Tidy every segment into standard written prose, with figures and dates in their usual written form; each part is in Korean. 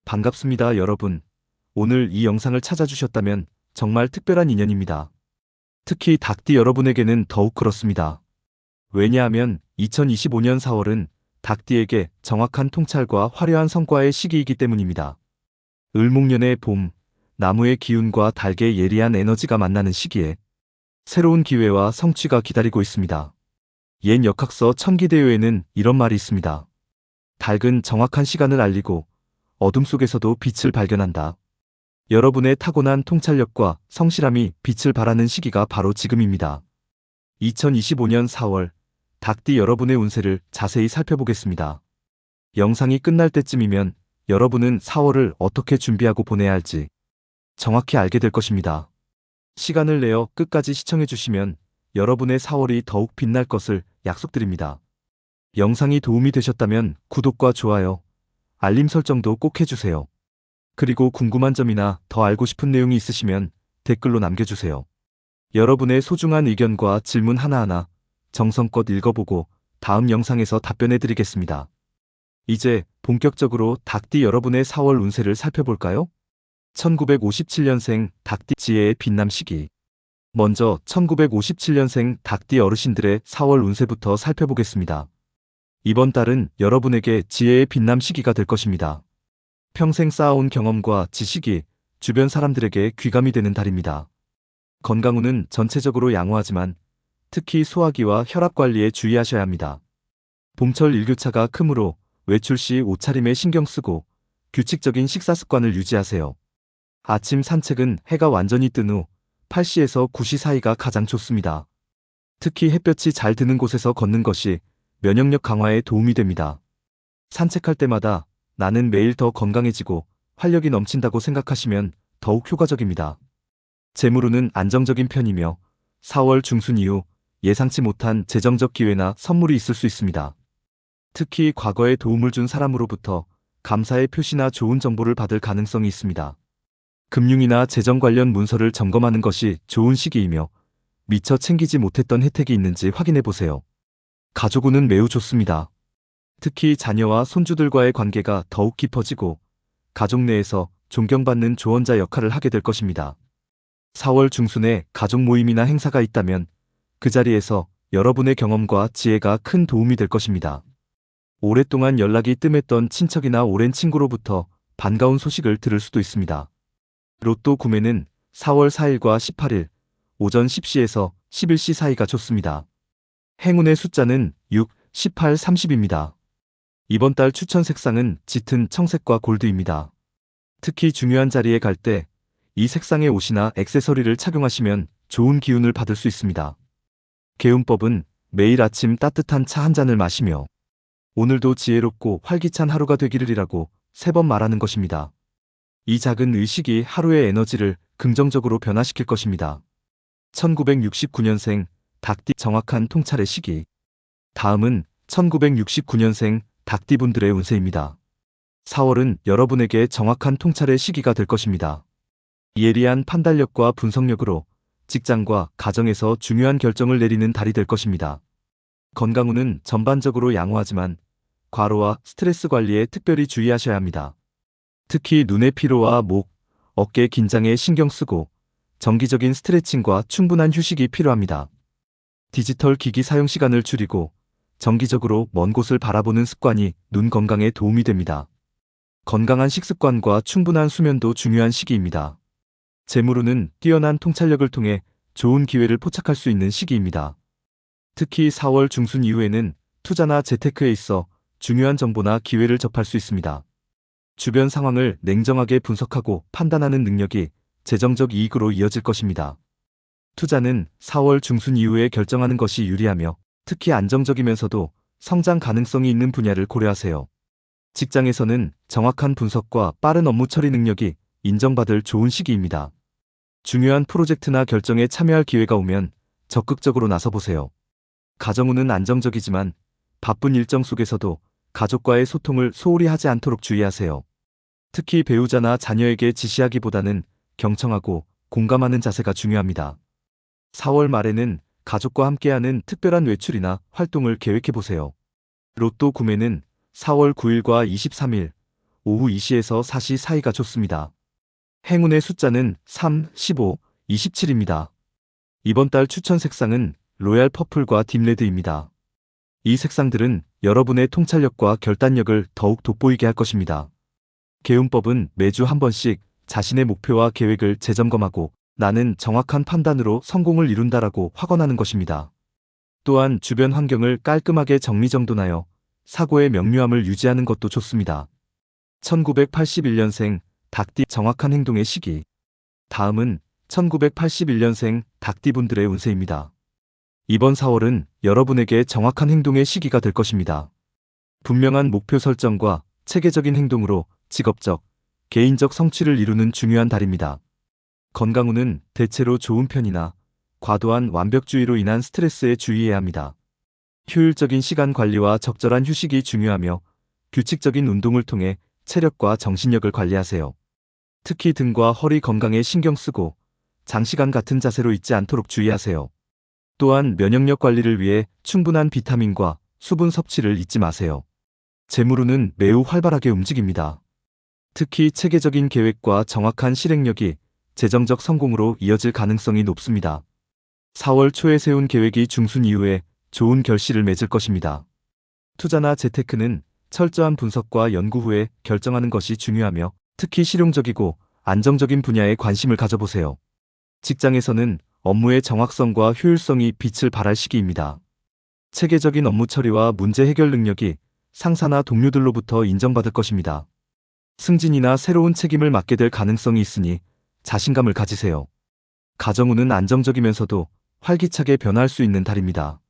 반갑습니다, 여러분. 오늘 이 영상을 찾아주셨다면 정말 특별한 인연입니다. 특히 닭띠 여러분에게는 더욱 그렇습니다. 왜냐하면 2025년 4월은 닭띠에게 정확한 통찰과 화려한 성과의 시기이기 때문입니다. 을목년의 봄, 나무의 기운과 닭의 예리한 에너지가 만나는 시기에 새로운 기회와 성취가 기다리고 있습니다. 옛 역학서 천기대요에는 이런 말이 있습니다. 닭은 정확한 시간을 알리고 어둠 속에서도 빛을 발견한다. 여러분의 타고난 통찰력과 성실함이 빛을 발하는 시기가 바로 지금입니다. 2025년 4월, 닭띠 여러분의 운세를 자세히 살펴보겠습니다. 영상이 끝날 때쯤이면 여러분은 4월을 어떻게 준비하고 보내야 할지 정확히 알게 될 것입니다. 시간을 내어 끝까지 시청해주시면 여러분의 4월이 더욱 빛날 것을 약속드립니다. 영상이 도움이 되셨다면 구독과 좋아요, 알림 설정도 꼭 해주세요. 그리고 궁금한 점이나 더 알고 싶은 내용이 있으시면 댓글로 남겨주세요. 여러분의 소중한 의견과 질문 하나하나 정성껏 읽어보고 다음 영상에서 답변해드리겠습니다. 이제 본격적으로 닭띠 여러분의 4월 운세를 살펴볼까요? 1957년생 닭띠 지혜의 빛남 시기. 먼저 1957년생 닭띠 어르신들의 4월 운세부터 살펴보겠습니다. 이번 달은 여러분에게 지혜의 빛남 시기가 될 것입니다. 평생 쌓아온 경험과 지식이 주변 사람들에게 귀감이 되는 달입니다. 건강운은 전체적으로 양호하지만 특히 소화기와 혈압 관리에 주의하셔야 합니다. 봄철 일교차가 크므로 외출 시 옷차림에 신경 쓰고 규칙적인 식사 습관을 유지하세요. 아침 산책은 해가 완전히 뜬 후 8시에서 9시 사이가 가장 좋습니다. 특히 햇볕이 잘 드는 곳에서 걷는 것이 면역력 강화에 도움이 됩니다. 산책할 때마다 나는 매일 더 건강해지고 활력이 넘친다고 생각하시면 더욱 효과적입니다. 재물운은 안정적인 편이며 4월 중순 이후 예상치 못한 재정적 기회나 선물이 있을 수 있습니다. 특히 과거에 도움을 준 사람으로부터 감사의 표시나 좋은 정보를 받을 가능성이 있습니다. 금융이나 재정 관련 문서를 점검하는 것이 좋은 시기이며 미처 챙기지 못했던 혜택이 있는지 확인해 보세요. 가족운은 매우 좋습니다. 특히 자녀와 손주들과의 관계가 더욱 깊어지고 가족 내에서 존경받는 조언자 역할을 하게 될 것입니다. 4월 중순에 가족 모임이나 행사가 있다면 그 자리에서 여러분의 경험과 지혜가 큰 도움이 될 것입니다. 오랫동안 연락이 뜸했던 친척이나 오랜 친구로부터 반가운 소식을 들을 수도 있습니다. 로또 구매는 4월 4일과 18일 오전 10시에서 11시 사이가 좋습니다. 행운의 숫자는 6, 18, 30입니다. 이번 달 추천 색상은 짙은 청색과 골드입니다. 특히 중요한 자리에 갈 때 이 색상의 옷이나 액세서리를 착용하시면 좋은 기운을 받을 수 있습니다. 개운법은 매일 아침 따뜻한 차 한 잔을 마시며 오늘도 지혜롭고 활기찬 하루가 되기를이라고 3번 말하는 것입니다. 이 작은 의식이 하루의 에너지를 긍정적으로 변화시킬 것입니다. 1969년생 닭띠 정확한 통찰의 시기. 다음은 1969년생 닭띠분들의 운세입니다. 4월은 여러분에게 정확한 통찰의 시기가 될 것입니다. 예리한 판단력과 분석력으로 직장과 가정에서 중요한 결정을 내리는 달이 될 것입니다. 건강운은 전반적으로 양호하지만 과로와 스트레스 관리에 특별히 주의하셔야 합니다. 특히 눈의 피로와 목, 어깨 긴장에 신경 쓰고 정기적인 스트레칭과 충분한 휴식이 필요합니다. 디지털 기기 사용 시간을 줄이고 정기적으로 먼 곳을 바라보는 습관이 눈 건강에 도움이 됩니다. 건강한 식습관과 충분한 수면도 중요한 시기입니다. 재물운은 뛰어난 통찰력을 통해 좋은 기회를 포착할 수 있는 시기입니다. 특히 4월 중순 이후에는 투자나 재테크에 있어 중요한 정보나 기회를 접할 수 있습니다. 주변 상황을 냉정하게 분석하고 판단하는 능력이 재정적 이익으로 이어질 것입니다. 투자는 4월 중순 이후에 결정하는 것이 유리하며 특히 안정적이면서도 성장 가능성이 있는 분야를 고려하세요. 직장에서는 정확한 분석과 빠른 업무 처리 능력이 인정받을 좋은 시기입니다. 중요한 프로젝트나 결정에 참여할 기회가 오면 적극적으로 나서보세요. 가정운은 안정적이지만 바쁜 일정 속에서도 가족과의 소통을 소홀히 하지 않도록 주의하세요. 특히 배우자나 자녀에게 지시하기보다는 경청하고 공감하는 자세가 중요합니다. 4월 말에는 가족과 함께하는 특별한 외출이나 활동을 계획해보세요. 로또 구매는 4월 9일과 23일 오후 2시에서 4시 사이가 좋습니다. 행운의 숫자는 3, 15, 27입니다. 이번 달 추천 색상은 로얄 퍼플과 딥레드입니다. 이 색상들은 여러분의 통찰력과 결단력을 더욱 돋보이게 할 것입니다. 개운법은 매주 한 번씩 자신의 목표와 계획을 재점검하고 나는 정확한 판단으로 성공을 이룬다라고 확언하는 것입니다. 또한 주변 환경을 깔끔하게 정리정돈하여 사고의 명료함을 유지하는 것도 좋습니다. 1981년생 닭띠 정확한 행동의 시기. 다음은 1981년생 닭띠분들의 운세입니다. 이번 4월은 여러분에게 정확한 행동의 시기가 될 것입니다. 분명한 목표 설정과 체계적인 행동으로 직업적, 개인적 성취를 이루는 중요한 달입니다. 건강운은 대체로 좋은 편이나 과도한 완벽주의로 인한 스트레스에 주의해야 합니다. 효율적인 시간 관리와 적절한 휴식이 중요하며 규칙적인 운동을 통해 체력과 정신력을 관리하세요. 특히 등과 허리 건강에 신경 쓰고 장시간 같은 자세로 있지 않도록 주의하세요. 또한 면역력 관리를 위해 충분한 비타민과 수분 섭취를 잊지 마세요. 재물운은 매우 활발하게 움직입니다. 특히 체계적인 계획과 정확한 실행력이 재정적 성공으로 이어질 가능성이 높습니다. 4월 초에 세운 계획이 중순 이후에 좋은 결실을 맺을 것입니다. 투자나 재테크는 철저한 분석과 연구 후에 결정하는 것이 중요하며 특히 실용적이고 안정적인 분야에 관심을 가져보세요. 직장에서는 업무의 정확성과 효율성이 빛을 발할 시기입니다. 체계적인 업무 처리와 문제 해결 능력이 상사나 동료들로부터 인정받을 것입니다. 승진이나 새로운 책임을 맡게 될 가능성이 있으니 자신감을 가지세요. 가정운은 안정적이면서도 활기차게 변화할 수 있는 달입니다.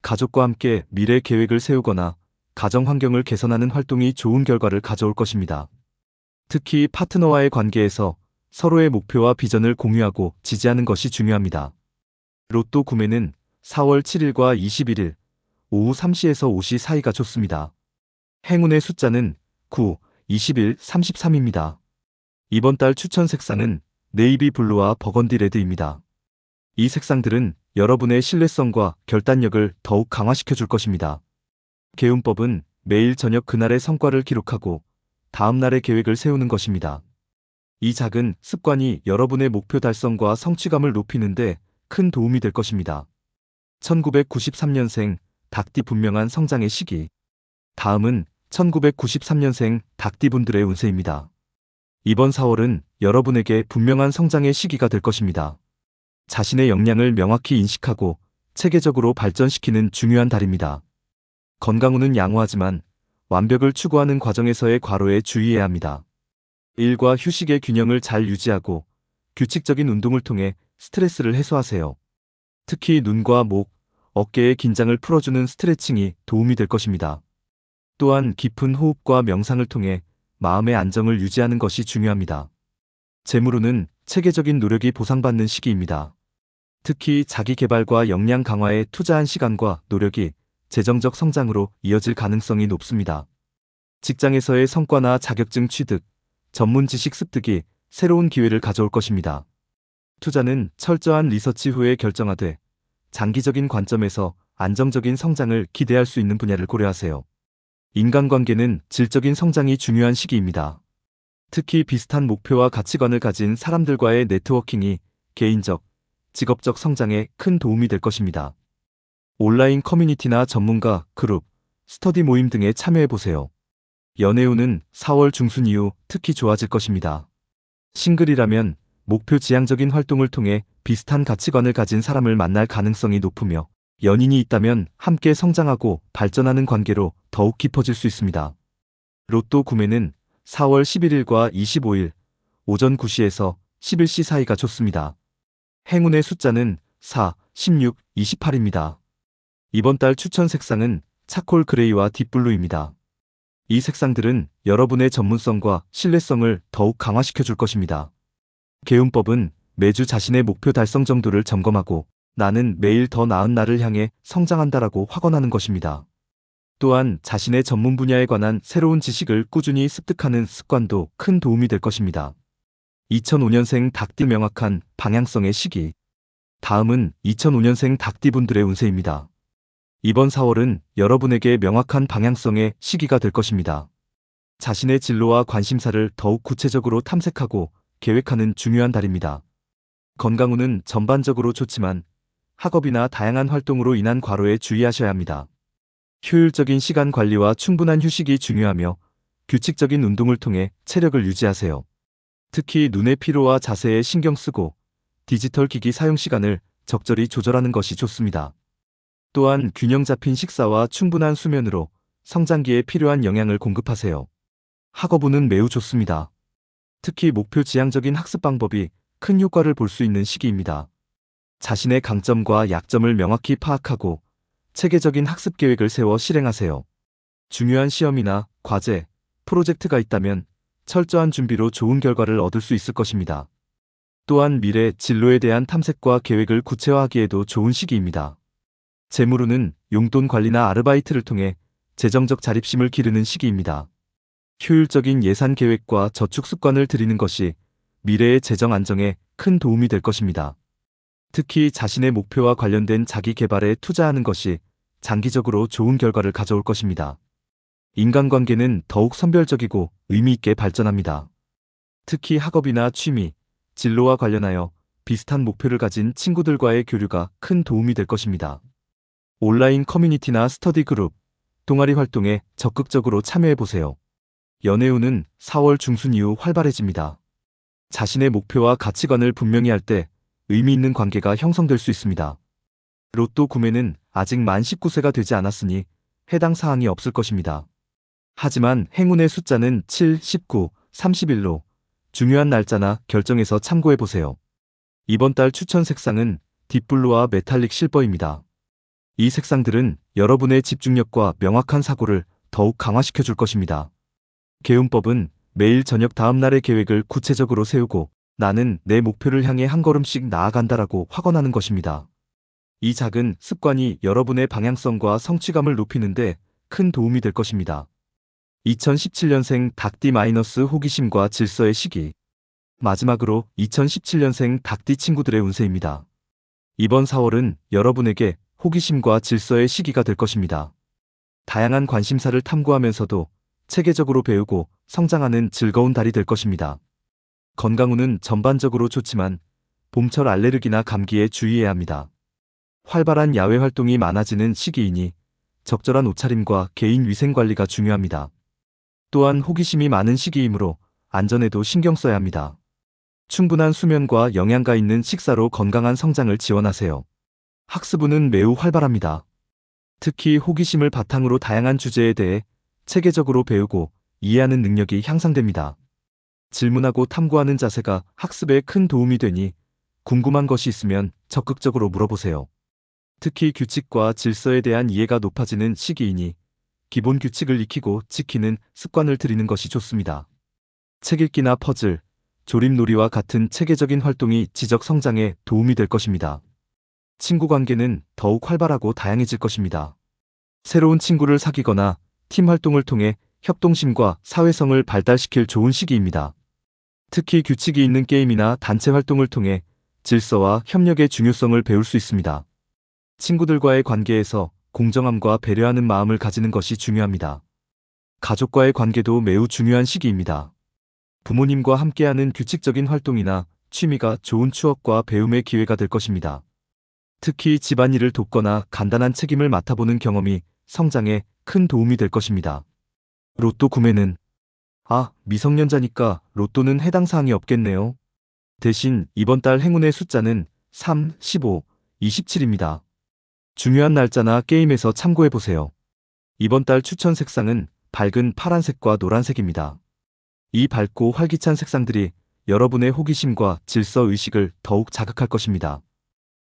가족과 함께 미래 계획을 세우거나 가정 환경을 개선하는 활동이 좋은 결과를 가져올 것입니다. 특히 파트너와의 관계에서 서로의 목표와 비전을 공유하고 지지하는 것이 중요합니다. 로또 구매는 4월 7일과 21일 오후 3시에서 5시 사이가 좋습니다. 행운의 숫자는 9, 21, 33입니다. 이번 달 추천 색상은 네이비 블루와 버건디 레드입니다. 이 색상들은 여러분의 신뢰성과 결단력을 더욱 강화시켜 줄 것입니다. 개운법은 매일 저녁 그날의 성과를 기록하고 다음 날의 계획을 세우는 것입니다. 이 작은 습관이 여러분의 목표 달성과 성취감을 높이는데 큰 도움이 될 것입니다. 1993년생 닭띠 분명한 성장의 시기. 다음은 1993년생 닭띠분들의 운세입니다. 이번 4월은 여러분에게 분명한 성장의 시기가 될 것입니다. 자신의 역량을 명확히 인식하고 체계적으로 발전시키는 중요한 달입니다. 건강운은 양호하지만 완벽을 추구하는 과정에서의 과로에 주의해야 합니다. 일과 휴식의 균형을 잘 유지하고 규칙적인 운동을 통해 스트레스를 해소하세요. 특히 눈과 목, 어깨의 긴장을 풀어주는 스트레칭이 도움이 될 것입니다. 또한 깊은 호흡과 명상을 통해 마음의 안정을 유지하는 것이 중요합니다. 재물운은 체계적인 노력이 보상받는 시기입니다. 특히 자기 개발과 역량 강화에 투자한 시간과 노력이 재정적 성장으로 이어질 가능성이 높습니다. 직장에서의 성과나 자격증 취득, 전문 지식 습득이 새로운 기회를 가져올 것입니다. 투자는 철저한 리서치 후에 결정하되 장기적인 관점에서 안정적인 성장을 기대할 수 있는 분야를 고려하세요. 인간관계는 질적인 성장이 중요한 시기입니다. 특히 비슷한 목표와 가치관을 가진 사람들과의 네트워킹이 개인적, 직업적 성장에 큰 도움이 될 것입니다. 온라인 커뮤니티나 전문가, 그룹, 스터디 모임 등에 참여해보세요. 연애운은 4월 중순 이후 특히 좋아질 것입니다. 싱글이라면 목표 지향적인 활동을 통해 비슷한 가치관을 가진 사람을 만날 가능성이 높으며 연인이 있다면 함께 성장하고 발전하는 관계로 더욱 깊어질 수 있습니다. 로또 구매는 4월 11일과 25일 오전 9시에서 11시 사이가 좋습니다. 행운의 숫자는 4, 16, 28입니다. 이번 달 추천 색상은 차콜 그레이와 딥블루입니다. 이 색상들은 여러분의 전문성과 신뢰성을 더욱 강화시켜 줄 것입니다. 개운법은 매주 자신의 목표 달성 정도를 점검하고 나는 매일 더 나은 나를 향해 성장한다라고 확언하는 것입니다. 또한 자신의 전문 분야에 관한 새로운 지식을 꾸준히 습득하는 습관도 큰 도움이 될 것입니다. 2005년생 닭띠 명확한 방향성의 시기. 다음은 2005년생 닭띠분들의 운세입니다. 이번 4월은 여러분에게 명확한 방향성의 시기가 될 것입니다. 자신의 진로와 관심사를 더욱 구체적으로 탐색하고 계획하는 중요한 달입니다. 건강운은 전반적으로 좋지만 학업이나 다양한 활동으로 인한 과로에 주의하셔야 합니다. 효율적인 시간 관리와 충분한 휴식이 중요하며 규칙적인 운동을 통해 체력을 유지하세요. 특히 눈의 피로와 자세에 신경 쓰고 디지털 기기 사용 시간을 적절히 조절하는 것이 좋습니다. 또한 균형 잡힌 식사와 충분한 수면으로 성장기에 필요한 영양을 공급하세요. 학업운은 매우 좋습니다. 특히 목표 지향적인 학습 방법이 큰 효과를 볼 수 있는 시기입니다. 자신의 강점과 약점을 명확히 파악하고 체계적인 학습 계획을 세워 실행하세요. 중요한 시험이나 과제, 프로젝트가 있다면 철저한 준비로 좋은 결과를 얻을 수 있을 것입니다. 또한 미래 진로에 대한 탐색과 계획을 구체화하기에도 좋은 시기입니다. 재물운은 용돈 관리나 아르바이트를 통해 재정적 자립심을 기르는 시기입니다. 효율적인 예산 계획과 저축 습관을 들이는 것이 미래의 재정 안정에 큰 도움이 될 것입니다. 특히 자신의 목표와 관련된 자기 개발에 투자하는 것이 장기적으로 좋은 결과를 가져올 것입니다. 인간관계는 더욱 선별적이고 의미 있게 발전합니다. 특히 학업이나 취미, 진로와 관련하여 비슷한 목표를 가진 친구들과의 교류가 큰 도움이 될 것입니다. 온라인 커뮤니티나 스터디 그룹, 동아리 활동에 적극적으로 참여해보세요. 연애운은 4월 중순 이후 활발해집니다. 자신의 목표와 가치관을 분명히 할 때 의미 있는 관계가 형성될 수 있습니다. 로또 구매는 아직 만 19세가 되지 않았으니 해당 사항이 없을 것입니다. 하지만 행운의 숫자는 7, 19, 31로 중요한 날짜나 결정에서 참고해보세요. 이번 달 추천 색상은 딥블루와 메탈릭 실버입니다. 이 색상들은 여러분의 집중력과 명확한 사고를 더욱 강화시켜줄 것입니다. 개운법은 매일 저녁 다음 날의 계획을 구체적으로 세우고 나는 내 목표를 향해 한 걸음씩 나아간다라고 확언하는 것입니다. 이 작은 습관이 여러분의 방향성과 성취감을 높이는데 큰 도움이 될 것입니다. 2017년생 닭띠 호기심과 질서의 시기. 마지막으로 2017년생 닭띠 친구들의 운세입니다. 이번 4월은 여러분에게 호기심과 질서의 시기가 될 것입니다. 다양한 관심사를 탐구하면서도 체계적으로 배우고 성장하는 즐거운 달이 될 것입니다. 건강운은 전반적으로 좋지만 봄철 알레르기나 감기에 주의해야 합니다. 활발한 야외 활동이 많아지는 시기이니 적절한 옷차림과 개인 위생 관리가 중요합니다. 또한 호기심이 많은 시기이므로 안전에도 신경 써야 합니다. 충분한 수면과 영양가 있는 식사로 건강한 성장을 지원하세요. 학습운은 매우 활발합니다. 특히 호기심을 바탕으로 다양한 주제에 대해 체계적으로 배우고 이해하는 능력이 향상됩니다. 질문하고 탐구하는 자세가 학습에 큰 도움이 되니 궁금한 것이 있으면 적극적으로 물어보세요. 특히 규칙과 질서에 대한 이해가 높아지는 시기이니 기본 규칙을 익히고 지키는 습관을 들이는 것이 좋습니다. 책 읽기나 퍼즐, 조립놀이와 같은 체계적인 활동이 지적 성장에 도움이 될 것입니다. 친구 관계는 더욱 활발하고 다양해질 것입니다. 새로운 친구를 사귀거나 팀 활동을 통해 협동심과 사회성을 발달시킬 좋은 시기입니다. 특히 규칙이 있는 게임이나 단체 활동을 통해 질서와 협력의 중요성을 배울 수 있습니다. 친구들과의 관계에서 공정함과 배려하는 마음을 가지는 것이 중요합니다. 가족과의 관계도 매우 중요한 시기입니다. 부모님과 함께하는 규칙적인 활동이나 취미가 좋은 추억과 배움의 기회가 될 것입니다. 특히 집안일을 돕거나 간단한 책임을 맡아보는 경험이 성장에 큰 도움이 될 것입니다. 로또 구매는 미성년자니까 로또는 해당 사항이 없겠네요. 대신 이번 달 행운의 숫자는 3, 15, 27입니다. 중요한 날짜나 게임에서 참고해보세요. 이번 달 추천 색상은 밝은 파란색과 노란색입니다. 이 밝고 활기찬 색상들이 여러분의 호기심과 질서 의식을 더욱 자극할 것입니다.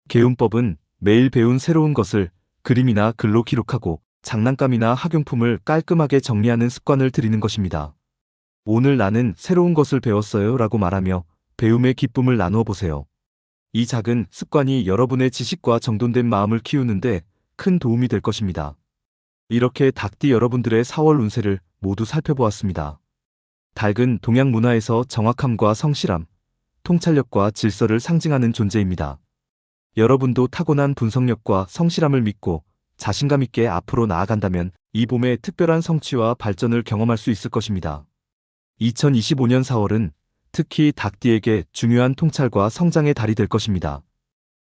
개운법은 매일 배운 새로운 것을 그림이나 글로 기록하고 장난감이나 학용품을 깔끔하게 정리하는 습관을 들이는 것입니다. 오늘 나는 새로운 것을 배웠어요 라고 말하며 배움의 기쁨을 나누어 보세요. 이 작은 습관이 여러분의 지식과 정돈된 마음을 키우는데 큰 도움이 될 것입니다. 이렇게 닭띠 여러분들의 4월 운세를 모두 살펴보았습니다. 닭은 동양 문화에서 정확함과 성실함, 통찰력과 질서를 상징하는 존재입니다. 여러분도 타고난 분석력과 성실함을 믿고 자신감 있게 앞으로 나아간다면 이 봄에 특별한 성취와 발전을 경험할 수 있을 것입니다. 2025년 4월은 특히 닭띠에게 중요한 통찰과 성장의 달이 될 것입니다.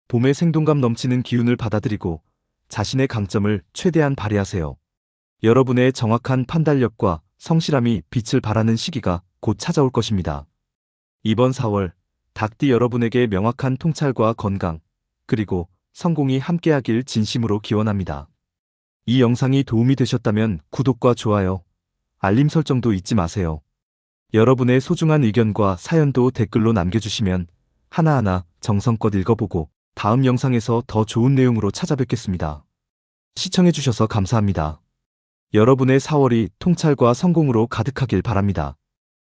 봄의 생동감 넘치는 기운을 받아들이고 자신의 강점을 최대한 발휘하세요. 여러분의 정확한 판단력과 성실함이 빛을 발하는 시기가 곧 찾아올 것입니다. 이번 4월, 닭띠 여러분에게 명확한 통찰과 건강, 그리고 성공이 함께하길 진심으로 기원합니다. 이 영상이 도움이 되셨다면 구독과 좋아요, 알림 설정도 잊지 마세요. 여러분의 소중한 의견과 사연도 댓글로 남겨주시면 하나하나 정성껏 읽어보고 다음 영상에서 더 좋은 내용으로 찾아뵙겠습니다. 시청해주셔서 감사합니다. 여러분의 4월이 통찰과 성공으로 가득하길 바랍니다.